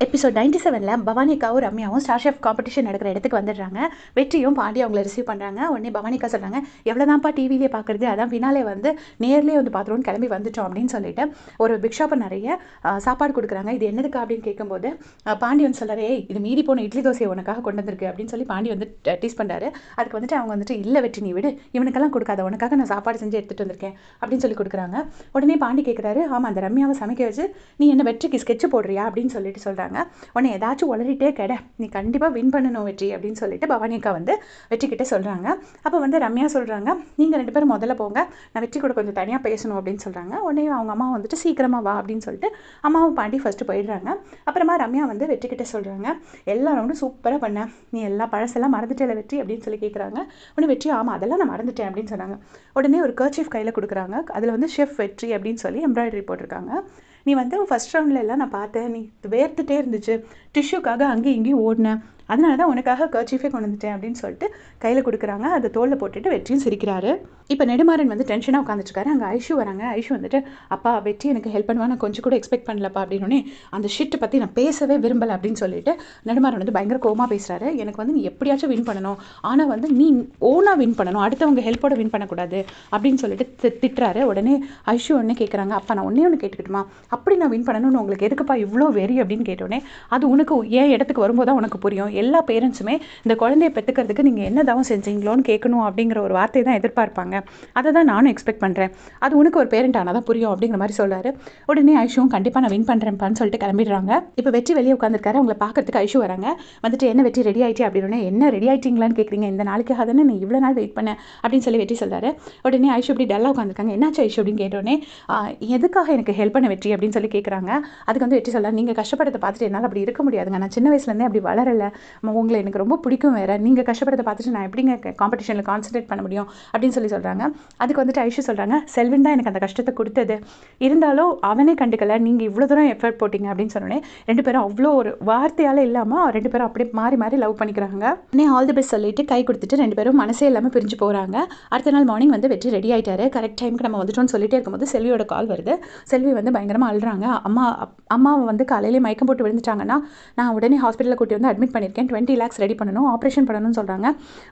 Episode 97ல் பவானிகாவும் ரம்யாவும் star chef competition நடக்கிற இடத்துக்கு வந்துடுறாங்க. வெற்றியும் பாண்டி அவங்கள ரிசீவ் பண்ணுறாங்க. உடனே பவானிகா சொல்கிறாங்க, எவ்வளோதான்ப்பா டிவிலே பார்க்குறது, அதான் ஃபினாலே வந்து நேர்லேயே வந்து பார்த்துருவோன்னு கிளம்பி வந்துட்டோம் அப்படின்னு சொல்லிட்டு ஒரு பிக் ஷாப்பை நிறைய சாப்பாடு கொடுக்குறாங்க. இது என்னதுக்கு அப்படின்னு கேட்கும்போது பாண்டி வந்து சொல்கிறாரு, இது மீறி போன இட்லி தோசையை உனக்காக கொண்டு வந்திருக்கு அப்படின்னு சொல்லி பாண்டி வந்து டீஸ் பண்ணுறாரு. அதுக்கு வந்துட்டு அவங்க வந்துட்டு இல்லை வெற்றி நீ விடு, இவனுக்கெல்லாம் கொடுக்காத, உனக்காக நான் சாப்பாடு செஞ்சு எடுத்துகிட்டு வந்திருக்கேன் அப்படின்னு சொல்லி கொடுக்குறாங்க. உடனே பாண்டி கேட்குறாரு, ஆமாம் அந்த ரம்யாவை சமைக்க வச்சு நீ என்ன வெற்றிக்கு ஸ்கெட்ச் போடுறியா அப்படின்னு சொல்லிட்டு சொல்கிறாங்க. உடனே ஏதாச்சும் உளறிட்டே கடை, நீ கண்டிப்பாக வின் பண்ணணும் வெற்றி அப்படின்னு சொல்லிட்டு பவானிகா வந்து வெற்றிக்கிட்டே சொல்கிறாங்க. அப்போ வந்து ரம்யா சொல்கிறாங்க, நீங்கள் 2 பேரும் முதல்ல போங்க, நான் வெற்றி கூட கொஞ்சம் தனியாக பேசணும் அப்படின்னு சொல்கிறாங்க. உடனே அவங்க அம்மா வந்துட்டு சீக்கிரமாக வா அப்படின்னு சொல்லிட்டு அம்மாவும் பாண்டி ஃபஸ்ட்டு போயிடுறாங்க. அப்புறமா ரம்யா வந்து வெற்றிக்கிட்டே சொல்கிறாங்க, எல்லா ரவுண்டும் சூப்பராக பண்ண, நீ எல்லா பழசெல்லாம் மறந்துட்டே வெற்றி அப்படின்னு சொல்லி கேட்குறாங்க. உடனே வெற்றி ஆமாம் அதெல்லாம் நான் மறந்துட்டேன் அப்படின்னு சொன்னாங்க. உடனே ஒரு கர்ச்சீஃப் கையில் கொடுக்குறாங்க. அதில் வந்து ஷெஃப் வெற்றி அப்படின்னு சொல்லி எம்ப்ராய்டரி போட்டிருக்காங்க. நீ வந்து ஃபஸ்ட் ரவுண்டில் எல்லாம் நான் பார்த்தேன், நீ வேர்த்துட்டே இருந்துச்சு, டிஷ்யூக்காக அங்கேயும் இங்கேயும் ஓடினேன், அதனால தான் உனக்காக கர்ச்சீஃபே கொண்டு வந்துட்டேன் அப்படின்னு சொல்லிட்டு கையில் கொடுக்குறாங்க. அதை தோளில் போட்டுட்டு வெற்றியும் சிரிக்கிறாரு. இப்போ நெடுமாறன் வந்து டென்ஷனாக உட்காந்துருக்காரு. அங்கே ஐஷு வராங்க. ஐஷு வந்துட்டு, அப்பா வெற்றி எனக்கு ஹெல்ப் பண்ணுவா, நான் கொஞ்சம் கூட எக்ஸ்பெக்ட் பண்ணலப்பா அப்படின்னே அந்த ஷிட்டை பற்றி நான் பேசவே விரும்பலை அப்படின்னு சொல்லிட்டு நெடுமாறன் வந்து பயங்கர கோமா பேசுகிறாரு. எனக்கு வந்து நீ எப்படியாச்சும் வின் பண்ணணும், ஆனால் வந்து நீ ஓனாக வின் பண்ணணும், அடுத்தவங்க ஹெல்ப்போட வின் பண்ணக்கூடாது அப்படின்னு சொல்லிட்டு திட்டுறாரு. உடனே ஐஷு ஒன்று கேட்குறாங்க, அப்பா நான் ஒன்று கேட்டுக்கிட்டுமா, அப்படி நான் வின் பண்ணணும்னு உங்களுக்கு எதுக்குப்பா இவ்வளோ வெறி அப்படின்னு கேட்டோடனே, அது உனக்கு ஏன் இடத்துக்கு வரும்போது தான் உனக்கு புரியும், எல்லா பேரண்ட்ஸுமே இந்த குழந்தைய பெற்றுக்கிறதுக்கு நீங்கள் என்ன தவம் செஞ்சீங்களோன்னு கேட்கணும் அப்படிங்கிற ஒரு வார்த்தை தான் எதிர்பார்ப்பாங்க, அதை தான் நானும் எக்ஸ்பெக்ட் பண்ணுறேன், அது உனக்கு ஒரு பேரண்ட் ஆனால் தான் புரியும் அப்படிங்கிற மாதிரி சொல்கிறாரு. உடனே ஐஷுவும் கண்டிப்பாக நான் வின் பண்ணுறேன்ப்பான்னு சொல்லிட்டு கிளம்பிடுறாங்க. இப்போ வெற்றி வெளியே உட்காந்துருக்காரு. அவங்கள பார்க்கறதுக்கு ஐஷு வராங்க. வந்துட்டு என்ன வெற்றி ரெடி ஆகிட்டே அப்படின்னு, என்ன ரெடி ஆகிட்டீங்களான்னு கேட்குறீங்க, இந்த நாளைக்காக தானே நீ இவ்வளோ நாள் வெயிட் பண்ண அப்படின்னு சொல்லி வெற்றி சொல்கிறாரு. உடனே ஐஷு இப்படி டல்லாக உட்காந்துருக்காங்க. என்னாச்சு ஐஷு அப்படின்னு கேட்டோடனே, எதுக்காக எனக்கு ஹெல்ப் பண்ண வெற்றி அப்படின்னு சொல்லி கேட்குறாங்க. அதுக்கு வந்து வெற்றி சொல்கிறார், நீங்கள் கஷ்டப்படுறதை பார்த்துட்டு என்னால் அப்படி இருக்க முடியாதுங்க, நான் சின்ன வயசுலேருந்தே அப்படி வளரலை, உங்களை எனக்கு ரொம்ப பிடிக்கும், வேறு நீங்கள் கஷ்டப்படுறதை பார்த்துட்டு நான் எப்படிங்க காம்படிஷனில் கான்சன்ட்ரேட் பண்ண முடியும் அப்படின்னு சொல்லி சொல்கிறாங்க. அதுக்கு வந்துட்டு ஐஷு சொல்கிறாங்க, செல்வன் தான் எனக்கு அந்த கஷ்டத்தை கொடுத்தது, இருந்தாலும் அவனே கண்டுக்கலை, நீங்கள் இவ்வளோ தூரம் எஃபர்ட் போட்டிங்க அப்படின்னு சொன்னோன்னே 2 பேரும் அவ்வளோ ஒரு வார்த்தையால் இல்லாமல் 2 பேரும் அப்படியே மாறி மாறி லவ் பண்ணிக்கிறாங்க. உடனே ஆல் தி பெஸ்ட் சொல்லிட்டு கை கொடுத்துட்டு 2 பேரும் மனசே இல்லாமல் பிரிஞ்சு போகிறாங்க. அடுத்த நாள் மார்னிங் வந்து வெற்றி ரெடி ஆகிட்டாரு. கரெக்ட் டைமுக்கு நம்ம வந்துட்டோம்னு சொல்லிட்டே இருக்கும்போது செல்வியோட கால் வருது. செல்வி வந்து பயங்கரமாக அழுறாங்க. அம்மாவை வந்து காலையிலே மயக்கம் போட்டு விழுந்துட்டாங்கன்னா நான் உடனே ஹாஸ்பிட்டலில் கூட்டி வந்து அட்மிட் பண்ணியிருக்கேன், 20 lakhs ரெடி பண்ணணும், ஆப்ரேஷன் பண்ணணும்னு சொல்கிறாங்க,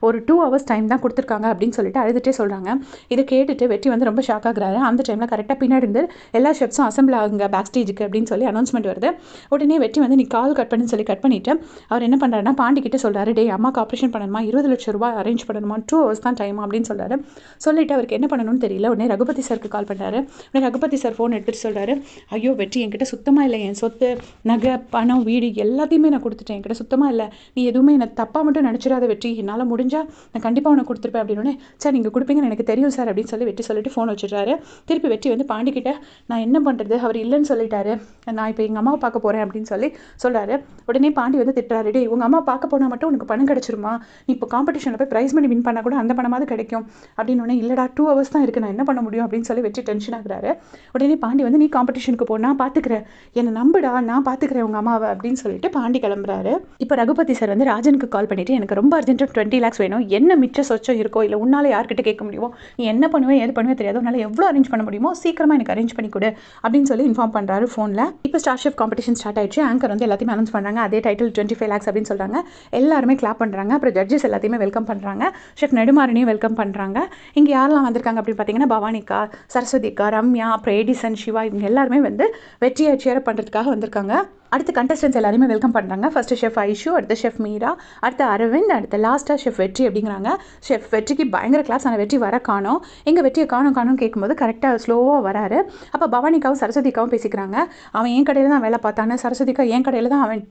ஒரு 2 hours டைம் தான் கொடுத்துருக்காங்க அப்படின்னு சொல்லிட்டு அழுதுகிட்டே சொல்கிறாங்க. இதை கேட்டுட்டு வெற்றி வந்து ரொம்ப ஷாக் ஆகுறாரு. அந்த டைமில் கரெக்டாக பின்னாடி இருந்து எல்லா ஷெஃப்ஸும் அசம்பிள் ஆகுங்க பேக் ஸ்டேஜுக்கு அப்படின்னு சொல்லி அனௌன்ஸ்மெண்ட் வருது. உடனே வெற்றி வந்து நீ கால் கட் பண்ணுன்னு சொல்லி கட் பண்ணிவிட்டு அவர் என்ன பண்ணுறாருன்னா பாண்டி கிட்ட சொல்கிறாரு, டே அம்மாவுக்கு ஆப்ரேஷன் பண்ணணுமா, 20 லட்சம் ரூபாய் அரேஞ்ச் பண்ணணுமா, 2 hours தான் டைம் அப்படின்னு சொல்கிறாரு. சொல்லிவிட்டு அவருக்கு என்ன பண்ணணும்னு தெரியல. உடனே ரகுபதி சாருக்கு கால் பண்ணுறாரு. உடனே ரகுபதி சார் ஃபோன் எடுத்துகிட்டு சொல்கிறாரு, ஐயோ வெற்றி என்கிட்ட சுத்தமாக இல்லை, என் சொத்து நகை பணம் வீடு எல்லாத்தையுமே நான் கொடுத்துட்டேன், என்கிட்ட சுத்தமாக இல்லை, நீ எதுவுமே என்னை தப்பாக மட்டும் நினச்சிடாத வெற்றி, என்னால் முடிஞ்சால் நான் கண்டிப்பாக உனக்கு கொடுத்துருப்பேன் அப்படின்னு. சார் நீங்கள் கொடுப்பீங்கன்னு எனக்கு தெரியும் சார் அப்படின்னு சொல்லி வெற்றி சொல்லிட்டு ஃபோன் வச்சுட்றாரு. திருப்பி வெற்றி வந்து பாண்டிக்கிட்ட, நான் என்ன பண்ணுறது, அவர் இல்லைன்னு சொல்லிட்டாரு, நான் இப்போ எங்கள் அம்மாவை பார்க்க போகிறேன் அப்படின்னு சொல்லி சொல்கிறாரு. உடனே பாண்டி வந்து திட்டுறாரு, டே உங்கள் அம்மா பார்க்க போனால் மட்டும் உனக்கு பணம் கிடச்சிருமா, நீ இப்போ காம்படிஷனில் போய் ப்ரைஸ் பண்ணி வின் பண்ணால் கூட அந்த பணமாவது கிடைக்கும் அப்படின்னு. இல்லைடா 2 hours தான் இருக்குது, நான் என்ன பண்ண முடியும் அப்படின்னு சொல்லி வெற்றி டென்ஷன் ஆகுறாரு. உடனே பாண்டி வந்து நீ காம்படிஷனுக்கு போ, நான் பார்த்துக்கிறேன், என்னை நம்புடா, நான் பார்த்துக்கிறேன் உங்கள் அம்மாவை அப்படின்னு சொல்லிட்டு பாண்டி கிளம்புறாரு. இப்போ ரகுபதி சார் வந்து ராஜனுக்கு கால் பண்ணிவிட்டு, எனக்கு ரொம்ப அர்ஜென்ட்டாக 20 lakhs வேணும், என்ன மிச்ச சொச்சம் இருக்கோ இல்லை உன்னால் யார்கிட்ட கேட்க முடியுமோ, நீ என்ன பண்ணுவேன் எது பண்ணுவே தெரியாது, உன்னால் எவ்வளோ அரேஞ்ச் பண்ண முடியுமோ சீக்கிரமாக எனக்கு அரேஞ்ச் பண்ணி கொடு அப்படின்னு சொல்லி இன்ஃபார்ம் பண்ணுறாரு ஃபோனில். இப்போ ஸ்டார் ஷெஃப் காம்படிஷன் ஸ்டார்ட் ஆயிடுச்சு. ஆங்கர் வந்து எல்லாத்தையுமே அனௌன்ஸ் பண்ணுறாங்க. அதே டைட்டில் 25 lakhs அப்படின்னு சொல்கிறாங்க. எல்லாருமே கிளாப் பண்ணுறாங்க. அப்புறம் ஜட்ஜஸ் எல்லாத்தையுமே வெல்கம் பண்ணுறாங்க. ஷெஃப் நெடுமாறனையும் வெல்கம் பண்ணுறாங்க. இங்கே யாரெல்லாம் வந்திருக்காங்க அப்படின்னு பார்த்தீங்கன்னா, பவானிகா, சரஸ்வதிக்கா, ரம்யா, அப்புறம் எடிசன், சிவா, இவங்க எல்லாருமே வந்து வெற்றியை சேர் பண்ணுறதுக்காக வந்திருக்காங்க. அடுத்து கண்டஸ்டன்ஸ் எல்லாருமே வெல்கம் பண்ணுறாங்க. ஃபஸ்ட்டு ஷெஃப் ஐஷு, அடுத்த ஷெஃப் மீரா, அடுத்த அரவிந்த், அடுத்த லாஸ்ட்டாக ஷெஃப் வெற்றி அப்படிங்கிறாங்க. ஷெஃப் வெற்றிக்கு பயங்கர கிளாஸ், ஆனால் வெற்றி வர காணோம். எங்கள் வெற்றியை காணும் கேட்கும்போது கரெக்டாக ஸ்லோவாக வராரு. அப்போ பவானிக்காவும் சரஸ்வதிக்காவும் பேசிக்கிறாங்க. அவன் என் கடையில் தான் வேலை பார்த்தானே, சரஸ்வதிக்கா என் கடையில் தான் அவன்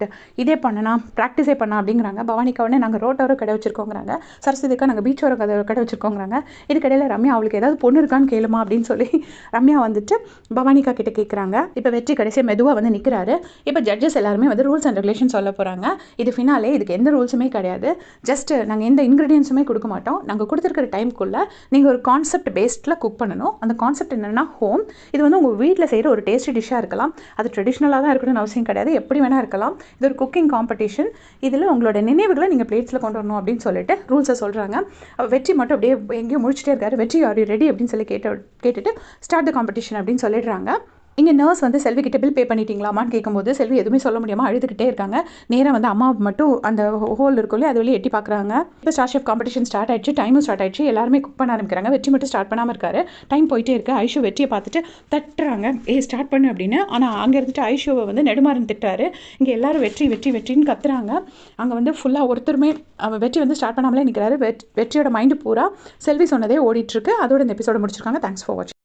இதே பண்ணனா ப்ராக்டிஸே பண்ணா அப்படிங்கிறாங்க. பவானிக்காவுடனே நாங்கள் ரோட்டோர கடை வச்சுருக்கோங்கிறாங்க. சரஸ்வதிக்கா நாங்கள் பீச்சோர கடை வச்சுருக்கோங்கிறாங்க. இதுக்கடையில் ரம்யா அவளுக்கு ஏதாவது பொண்ணு இருக்கான்னு கேளுமா அப்படின்னு சொல்லி ரம்யா வந்துட்டு பவானிக்கா கிட்ட கேட்குறாங்க. இப்போ வெற்றி கடைசியாக மெதுவாக வந்து நிற்கிறாரு. இப்போ ஜட்ஜஸ் எல்லாருமே வந்து ரூல்ஸ் அண்ட் ரெகுலேஷன் சொல்ல போகிறாங்க. இது ஃபினாலே, இதுக்கு எந்த ரூல்ஸுமே கிடையாது. ஜஸ்ட் நாங்கள் எந்த இன்க்ரீடியன்ஸுமே கொடுக்க மாட்டோம். நாங்கள் கொடுத்துருக்கிற டைமுக்குள்ளே நீங்கள் ஒரு கான்செப்ட் பேஸ்டில் குக் பண்ணணும். அந்த கான்செப்ட் என்னென்னா ஹோம். இது வந்து உங்கள் வீட்டில் செய்கிற ஒரு டேஸ்டி டிஷ்ஷாக இருக்கலாம். அது ட்ரெடிஷ்னலாக தான் இருக்கணும்னு அவசியம் கிடையாது, எப்படி வேணால் இருக்கலாம். இது ஒரு குக்கிங் காம்படிஷன். இதில் உங்களோட நினைவுகளை நீங்கள் பிளேட்ஸில் கொண்டு வரணும் அப்படின்னு சொல்லிட்டு ரூல்ஸை சொல்கிறாங்க. வெற்றி மட்டும் அப்படியே எங்கேயும் முடிச்சுட்டே இருக்காரு. வெற்றி ஆர் யூ ரெடி அப்படின்னு சொல்லி கேட்டுட்டு ஸ்டார்ட் த காம்படிஷன் அப்படின்னு சொல்லிடுறாங்க. இங்கே நர்ஸ் வந்து செல்வி கிட்ட பில் பே பண்ணிட்டீங்களாமான்னு கேட்கும்போது செல்வி எதுவுமே சொல்ல முடியாமல் அழுதுகிட்டே இருக்காங்க. நேராக வந்து அம்மா மட்டும் அந்த ஹோல் இருக்குள்ளே அது வழியே எட்டி பார்க்குறாங்க. இப்போ ஸ்டார் ஷெஃப் காம்படிஷன் ஸ்டார்ட் ஆயிடுச்சு. டைமும் ஸ்டார்ட் ஆயிடுச்சு. எல்லாருமே குக் பண்ண ஆரம்பிக்கிறாங்க. வெற்றி மட்டும் ஸ்டார்ட் பண்ணாமல் இருக்காரு. டைம் போயிட்டே இருக்கு. ஐஷு வெற்றியை பார்த்துட்டு தட்டுறாங்க, ஸ்டார்ட் பண்ணு அப்படின்னு. ஆனால் அங்கே இருந்துட்டு ஐஷுவை வந்து நெடுமாறன் திட்டாரு. இங்கே எல்லாரும் வெற்றி வெற்றி வெற்றின்னு கத்துறாங்க. அங்கே வந்து ஃபுல்லாக ஒருத்தருமே வெற்றி வந்து ஸ்டார்ட் பண்ணாமலே நிற்கிறாரு. வெற்றியோட மைண்டு பூரா செல்வி சொன்னதே ஓடிட்டுருக்கு. அதோட இந்த எபிசோட முடிச்சிருக்காங்க. தேங்க்ஸ் ஃபார் வாட்சிங்.